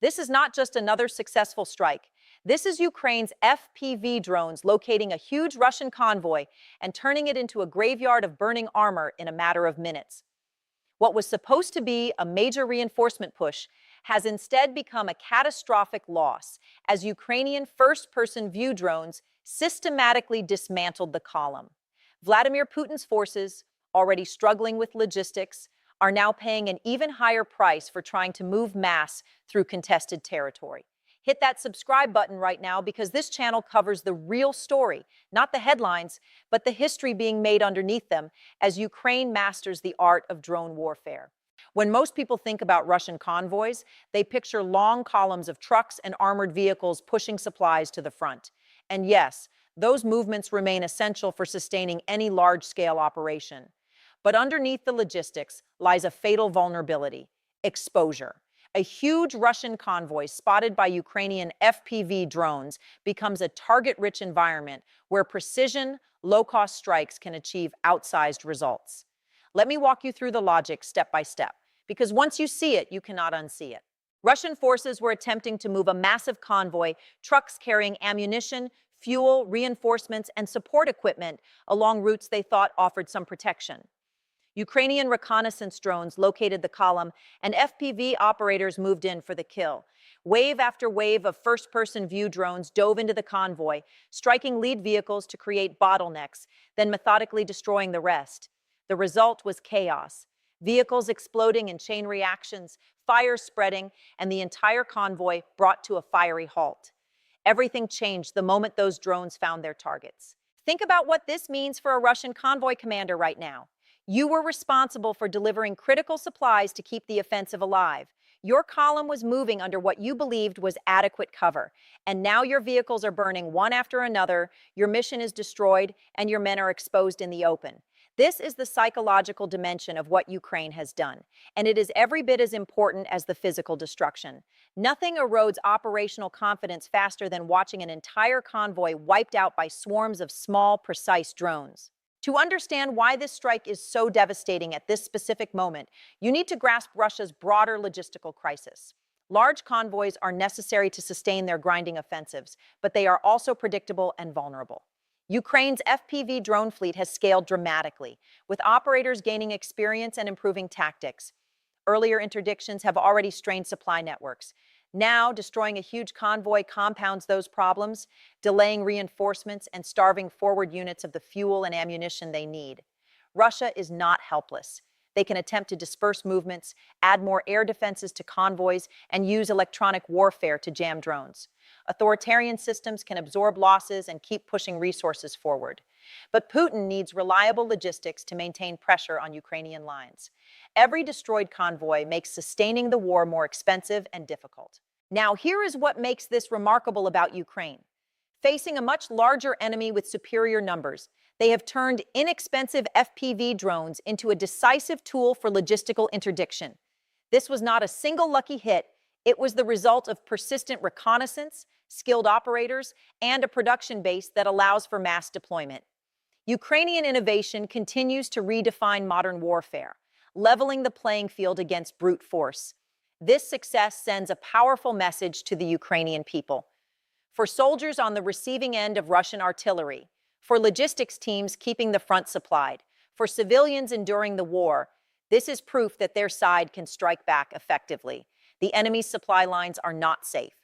This is not just another successful strike. This is Ukraine's FPV drones locating a huge Russian convoy and turning it into a graveyard of burning armor in a matter of minutes. What was supposed to be a major reinforcement push has instead become a catastrophic loss as Ukrainian first-person view drones systematically dismantled the column. Vladimir Putin's forces, already struggling with logistics, are now paying an even higher price for trying to move mass through contested territory. Hit that subscribe button right now because this channel covers the real story, not the headlines, but the history being made underneath them as Ukraine masters the art of drone warfare. When most people think about Russian convoys, they picture long columns of trucks and armored vehicles pushing supplies to the front. And yes, those movements remain essential for sustaining any large-scale operation. But underneath the logistics lies a fatal vulnerability: exposure. A huge Russian convoy spotted by Ukrainian FPV drones becomes a target-rich environment where precision, low-cost strikes can achieve outsized results. Let me walk you through the logic step by step, because once you see it, you cannot unsee it. Russian forces were attempting to move a massive convoy, trucks carrying ammunition, fuel, reinforcements, and support equipment along routes they thought offered some protection. Ukrainian reconnaissance drones located the column, and FPV operators moved in for the kill. Wave after wave of first-person view drones dove into the convoy, striking lead vehicles to create bottlenecks, then methodically destroying the rest. The result was chaos. Vehicles exploding in chain reactions, fire spreading, and the entire convoy brought to a fiery halt. Everything changed the moment those drones found their targets. Think about what this means for a Russian convoy commander right now. You were responsible for delivering critical supplies to keep the offensive alive. Your column was moving under what you believed was adequate cover, and now your vehicles are burning one after another, your mission is destroyed, and your men are exposed in the open. This is the psychological dimension of what Ukraine has done, and it is every bit as important as the physical destruction. Nothing erodes operational confidence faster than watching an entire convoy wiped out by swarms of small, precise drones. To understand why this strike is so devastating at this specific moment, you need to grasp Russia's broader logistical crisis. Large convoys are necessary to sustain their grinding offensives, but they are also predictable and vulnerable. Ukraine's FPV drone fleet has scaled dramatically, with operators gaining experience and improving tactics. Earlier interdictions have already strained supply networks. Now, destroying a huge convoy compounds those problems, delaying reinforcements and starving forward units of the fuel and ammunition they need. Russia is not helpless. They can attempt to disperse movements, add more air defenses to convoys, and use electronic warfare to jam drones. Authoritarian systems can absorb losses and keep pushing resources forward. But Putin needs reliable logistics to maintain pressure on Ukrainian lines. Every destroyed convoy makes sustaining the war more expensive and difficult. Now, here is what makes this remarkable about Ukraine. Facing a much larger enemy with superior numbers, they have turned inexpensive FPV drones into a decisive tool for logistical interdiction. This was not a single lucky hit. It was the result of persistent reconnaissance, skilled operators, and a production base that allows for mass deployment. Ukrainian innovation continues to redefine modern warfare, leveling the playing field against brute force. This success sends a powerful message to the Ukrainian people. For soldiers on the receiving end of Russian artillery, for logistics teams keeping the front supplied, for civilians enduring the war, this is proof that their side can strike back effectively. The enemy's supply lines are not safe.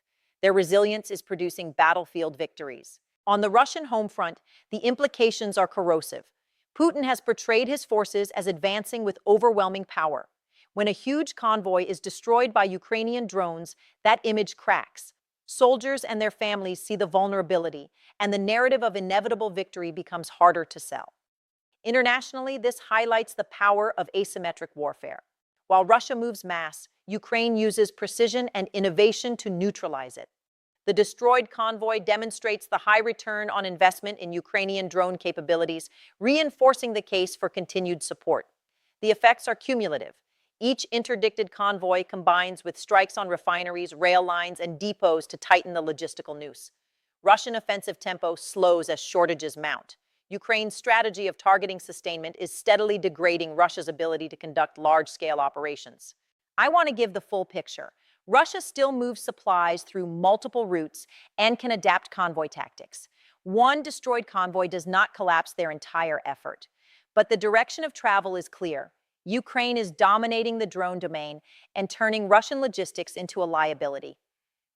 Their resilience is producing battlefield victories. On the Russian home front, the implications are corrosive. Putin has portrayed his forces as advancing with overwhelming power. When a huge convoy is destroyed by Ukrainian drones, that image cracks. Soldiers and their families see the vulnerability, and the narrative of inevitable victory becomes harder to sell. Internationally, this highlights the power of asymmetric warfare. While Russia moves mass, Ukraine uses precision and innovation to neutralize it. The destroyed convoy demonstrates the high return on investment in Ukrainian drone capabilities, reinforcing the case for continued support. The effects are cumulative. Each interdicted convoy combines with strikes on refineries, rail lines, and depots to tighten the logistical noose. Russian offensive tempo slows as shortages mount. Ukraine's strategy of targeting sustainment is steadily degrading Russia's ability to conduct large-scale operations. I want to give the full picture. Russia still moves supplies through multiple routes and can adapt convoy tactics. One destroyed convoy does not collapse their entire effort. But the direction of travel is clear. Ukraine is dominating the drone domain and turning Russian logistics into a liability.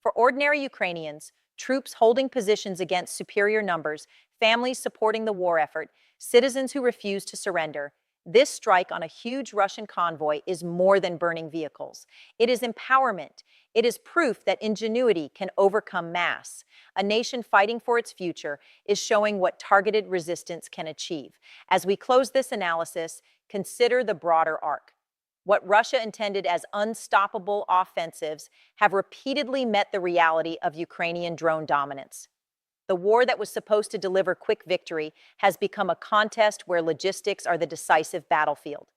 For ordinary Ukrainians, troops holding positions against superior numbers, families supporting the war effort, citizens who refuse to surrender, this strike on a huge Russian convoy is more than burning vehicles. It is empowerment. It is proof that ingenuity can overcome mass. A nation fighting for its future is showing what targeted resistance can achieve. As we close this analysis, consider the broader arc. What Russia intended as unstoppable offensives have repeatedly met the reality of Ukrainian drone dominance. The war that was supposed to deliver quick victory has become a contest where logistics are the decisive battlefield.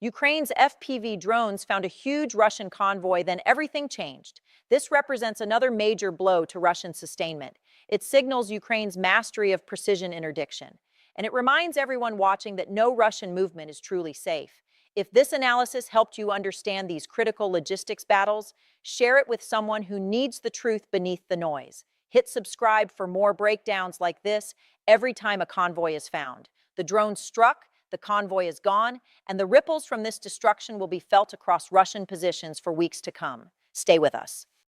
Ukraine's FPV drones found a huge Russian convoy, then everything changed. This represents another major blow to Russian sustainment. It signals Ukraine's mastery of precision interdiction. And it reminds everyone watching that no Russian movement is truly safe. If this analysis helped you understand these critical logistics battles, share it with someone who needs the truth beneath the noise. Hit subscribe for more breakdowns like this every time a convoy is found. The drone struck, the convoy is gone, and the ripples from this destruction will be felt across Russian positions for weeks to come. Stay with us.